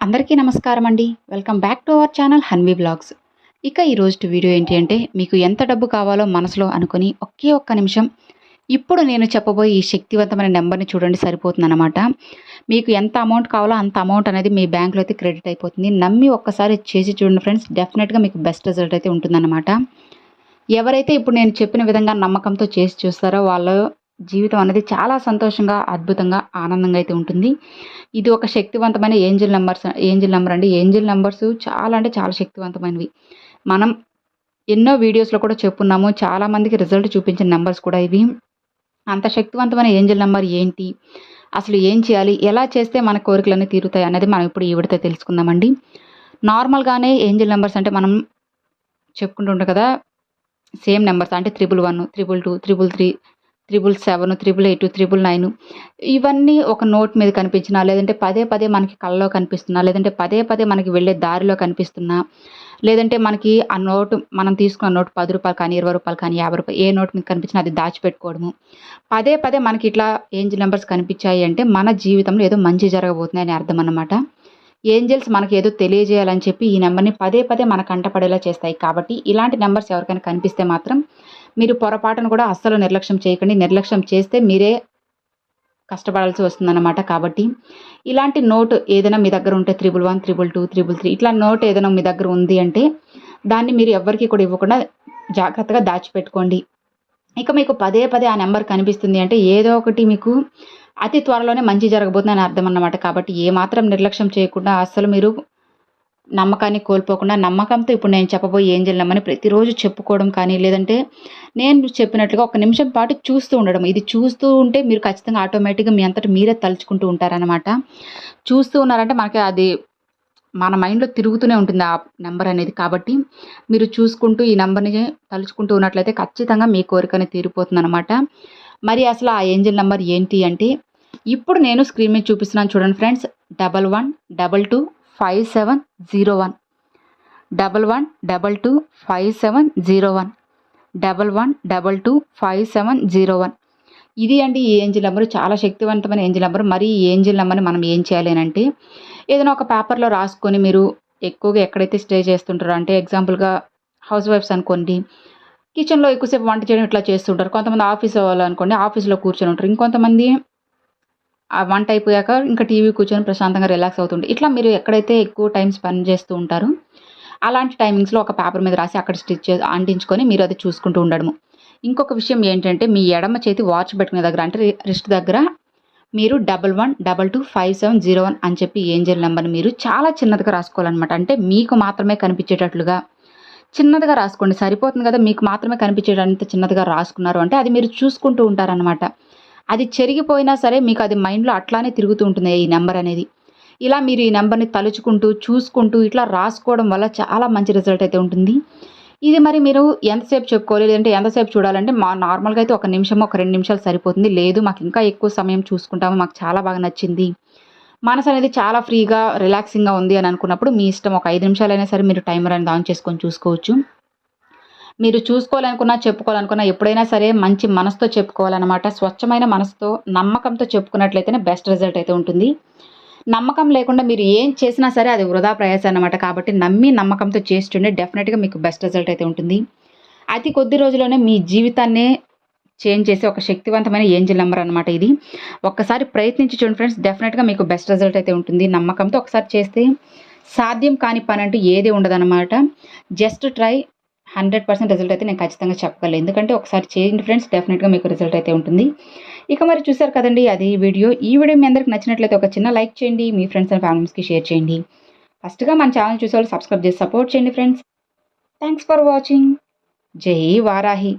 అందరికీ నమస్కారం అండి. Welcome back to our channel Hanvi blogs. ఇక ఈరోజు వీడియో ఏంటి అంటే, మీకు ఎంత డబ్బు కావాలో మనసులో అనుకుని ఒకే ఒక్క నిమిషం ఇప్పుడు నేను చెప్పబోయే ఈ శక్తివంతమైన నెంబర్ని చూడండి, సరిపోతుందన్నమాట. మీకు ఎంత అమౌంట్ కావాలో అంత అమౌంట్ అనేది మీ బ్యాంకులో అయితే క్రెడిట్ అయిపోతుంది. నమ్మి ఒక్కసారి చేసి చూడండి ఫ్రెండ్స్, డెఫినెట్గా మీకు బెస్ట్ రిజల్ట్ అయితే ఉంటుందన్నమాట. ఎవరైతే ఇప్పుడు నేను చెప్పిన విధంగా నమ్మకంతో చేసి చూస్తారో వాళ్ళ జీవితం అనేది చాలా సంతోషంగా, అద్భుతంగా, ఆనందంగా అయితే ఉంటుంది. ఇది ఒక శక్తివంతమైన ఏంజిల్ నెంబర్ అండి. ఏంజిల్ నెంబర్స్ చాలా అంటే చాలా శక్తివంతమైనవి. మనం ఎన్నో వీడియోస్‌లో కూడా చెప్పున్నాము. చాలామందికి రిజల్ట్ చూపించిన నెంబర్స్ కూడా ఇవి. అంత శక్తివంతమైన ఏంజిల్ నెంబర్ ఏంటి? అసలు ఏం చేయాలి? ఎలా చేస్తే మన కోరికలన్నీ తీరుతాయి అనేది మనం ఇప్పుడు ఈ వీడియోతో తెలుసుకుందామండి. నార్మల్‌గానే ఏంజిల్ నెంబర్స్ అంటే మనం చెప్పుకుంటుంటాం కదా! సేమ్ నెంబర్స్ అంటే 11, 22, 33, 777, 888, 999 ఇవన్నీ ఒక నోట్ మీద కనిపించినా, లేదంటే పదే పదే మనకి కలలో కనిపిస్తున్నా, లేదంటే పదే పదే మనకి వెళ్ళే దారిలో కనిపిస్తున్నా, లేదంటే మనకి ఆ నోటు మనం తీసుకున్న నోటు రూ. 10 కానీ, రూ. 20 కానీ, రూ. 50 ఏ నోట్ మీద కనిపించినా అది దాచిపెట్టుకోవడము. పదే పదే మనకి ఇట్లా ఏంజిల్ నెంబర్స్ కనిపించాయి అంటే మన జీవితంలో ఏదో మంచి జరగబోతుంది అని అర్థం అన్నమాట. ఏంజెల్స్ మనకి ఏదో తెలియజేయాలని చెప్పి ఈ నెంబర్‌ని పదే పదే మన కంటపడేలా చేస్తాయి. కాబట్టి ఇలాంటి నెంబర్స్ ఎవరికైనా కనిపిస్తే మాత్రం మీరు పొరపాటున కూడా అస్సలు నిర్లక్ష్యం చేయకండి. నిర్లక్ష్యం చేస్తే మీరే కష్టపడాల్సి వస్తుందన్నమాట. కాబట్టి ఇలాంటి నోట్ ఏదైనా మీ దగ్గర ఉంటే 11, 22, 33 ఇట్లా నోట్ ఏదైనా మీ దగ్గర ఉంది అంటే దాన్ని మీరు ఎవ్వరికీ కూడా ఇవ్వకుండా జాగ్రత్తగా దాచిపెట్టుకోండి. ఇక మీకు పదే పదే ఆ నెంబర్ కనిపిస్తుంది అంటే ఏదో ఒకటి మీకు అతి త్వరలోనే మంచి జరగబోతుందని అర్థం అన్నమాట. కాబట్టి ఏమాత్రం నిర్లక్ష్యం చేయకుండా అస్సలు మీరు నమ్మకాన్ని కోల్పోకుండా నమ్మకంతో ఇప్పుడు నేను చెప్పబోయే ఏంజెల్ నెంబర్‌ని ప్రతిరోజు చెప్పుకోవడం కానీ, లేదంటే నేను చెప్పినట్లుగా ఒక నిమిషం పాటు చూస్తూ ఉండడం. ఇది చూస్తూ ఉంటే మీరు ఖచ్చితంగా ఆటోమేటిక్‌గా మీ అంతట మీరే తలుచుకుంటూ ఉంటారనమాట. చూస్తూ ఉన్నారంటే మనకి అది మన మైండ్‌లో తిరుగుతూనే ఉంటుంది ఆ నెంబర్ అనేది. కాబట్టి మీరు చూసుకుంటూ ఈ నెంబర్‌ని తలుచుకుంటూ ఉన్నట్లయితే ఖచ్చితంగా మీ కోరిక అనేది తీరిపోతుందనమాట. మరి అసలు ఆ ఏంజెల్ నెంబర్ ఏంటి అంటే, ఇప్పుడు నేను స్క్రీన్ మీద చూపిస్తున్నాను చూడండి ఫ్రెండ్స్. 11225701 11225701 11225701 ఇది అండి ఈ ఏంజిల్ నెంబర్. చాలా శక్తివంతమైన ఏంజిల్ నెంబర్. మరి ఈ ఏంజిల్ నెంబర్‌ని మనం ఏం చేయాలి అనంటే, ఏదైనా ఒక పేపర్‌లో రాసుకొని మీరు ఎక్కువగా ఎక్కడైతే స్టే చేస్తుంటారో అంటే ఎగ్జాంపుల్‌గా హౌస్ వైఫ్స్ అనుకోండి, కిచెన్‌లో ఎక్కువసేపు వంట చేయడం ఇట్లా చేస్తుంటారు. కొంతమంది ఆఫీస్ వాళ్ళు అనుకోండి ఆఫీస్‌లో కూర్చొని ఉంటారు. ఇంకొంతమంది ఆ వంట అయిపోయాక ఇంకా టీవీ కూర్చొని ప్రశాంతంగా రిలాక్స్ అవుతుండే. ఇట్లా మీరు ఎక్కడైతే ఎక్కువ టైం స్పెండ్ చేస్తూ ఉంటారో, అలాంటి టైమింగ్స్‌లో ఒక పేపర్ మీద రాసి అక్కడ అంటించుకొని మీరు అది చూసుకుంటూ ఉండడము. ఇంకొక విషయం ఏంటంటే, మీ ఎడమ చేతి వాచ్ పెట్టుకునే దగ్గర అంటే రిస్ట్ దగ్గర మీరు 11225701 అని చెప్పి ఏంజెల్ నెంబర్‌ని మీరు చాలా చిన్నదిగా రాసుకోవాలనమాట. అంటే మీకు మాత్రమే కనిపించేటట్లుగా చిన్నదిగా రాసుకోండి. సరిపోతుంది కదా! మీకు మాత్రమే కనిపించేటంత చిన్నదిగా రాసుకున్నారు అంటే అది మీరు చూసుకుంటూ ఉంటారనమాట. అది చెరిగిపోయినా సరే మీకు అది మైండ్‌లో అట్లానే తిరుగుతూ ఉంటుంది ఈ నెంబర్ అనేది. ఇలా మీరు ఈ నెంబర్‌ని తలుచుకుంటూ, చూసుకుంటూ ఇట్లా రాసుకోవడం వల్ల చాలా మంచి రిజల్ట్ అయితే ఉంటుంది. ఇది మరి మీరు ఎంతసేపు చెప్పుకోవాలి, లేదంటే ఎంతసేపు చూడాలంటే నార్మల్‌గా అయితే ఒక నిమిషమో, ఒక 2 నిమిషాలు సరిపోతుంది. లేదు మాకు ఇంకా ఎక్కువ సమయం చూసుకుంటాము, మాకు చాలా బాగా నచ్చింది. మనసు అనేది చాలా ఫ్రీగా, రిలాక్సింగ్‌గా ఉంది అని అనుకున్నప్పుడు మీ ఇష్టం. ఒక 5 నిమిషాలైనా సరే మీరు టైమర్ అనేది ఆన్ చేసుకొని చూసుకోవచ్చు. మీరు చూసుకోవాలనుకున్నా, చెప్పుకోవాలనుకున్నా ఎప్పుడైనా సరే మంచి మనసుతో చెప్పుకోవాలనమాట. స్వచ్ఛమైన మనసుతో, నమ్మకంతో చెప్పుకున్నట్లయితేనే బెస్ట్ రిజల్ట్ అయితే ఉంటుంది. నమ్మకం లేకుండా మీరు ఏం చేసినా సరే అది వృధా ప్రయాస అన్నమాట. కాబట్టి నమ్మి నమ్మకంతో చేసి చూడండి. డెఫినిట్‌గా మీకు బెస్ట్ రిజల్ట్ అయితే ఉంటుంది. అతి కొద్ది రోజుల్లోనే మీ జీవితాన్నే చేంజ్ చేసే ఒక శక్తివంతమైన ఏంజెల్ నంబర్ అనమాట ఇది. ఒక్కసారి ప్రయత్నించి చూడండి ఫ్రెండ్స్. డెఫినిట్‌గా మీకు బెస్ట్ రిజల్ట్ అయితే ఉంటుంది. నమ్మకంతో ఒకసారి చేస్తే సాధ్యం కాని పనంటూ ఏది ఉండదనమాట. జస్ట్ ట్రై 100% రిజల్ట్ అయితే నేను ఖచ్చితంగా చెప్పగలను. ఎందుకంటే ఒకసారి చేయండి ఫ్రెండ్స్, డెఫినిట్‌గా మీకు రిజల్ట్ అయితే ఉంటుంది. ఇక మరి చూసారు కదండీ అది వీడియో. ఈ వీడియో మీ అందరికి నచ్చినట్లయితే ఒక చిన్న లైక్ చేయండి. మీ ఫ్రెండ్స్ అండ్ ఫ్యామిలీస్‌కి షేర్ చేయండి. ఫస్ట్‌గా మన ఛానల్ చూసేవాళ్ళు సబ్స్క్రైబ్ చేసి సపోర్ట్ చేయండి ఫ్రెండ్స్. Thanks for watching. జై వారాహి.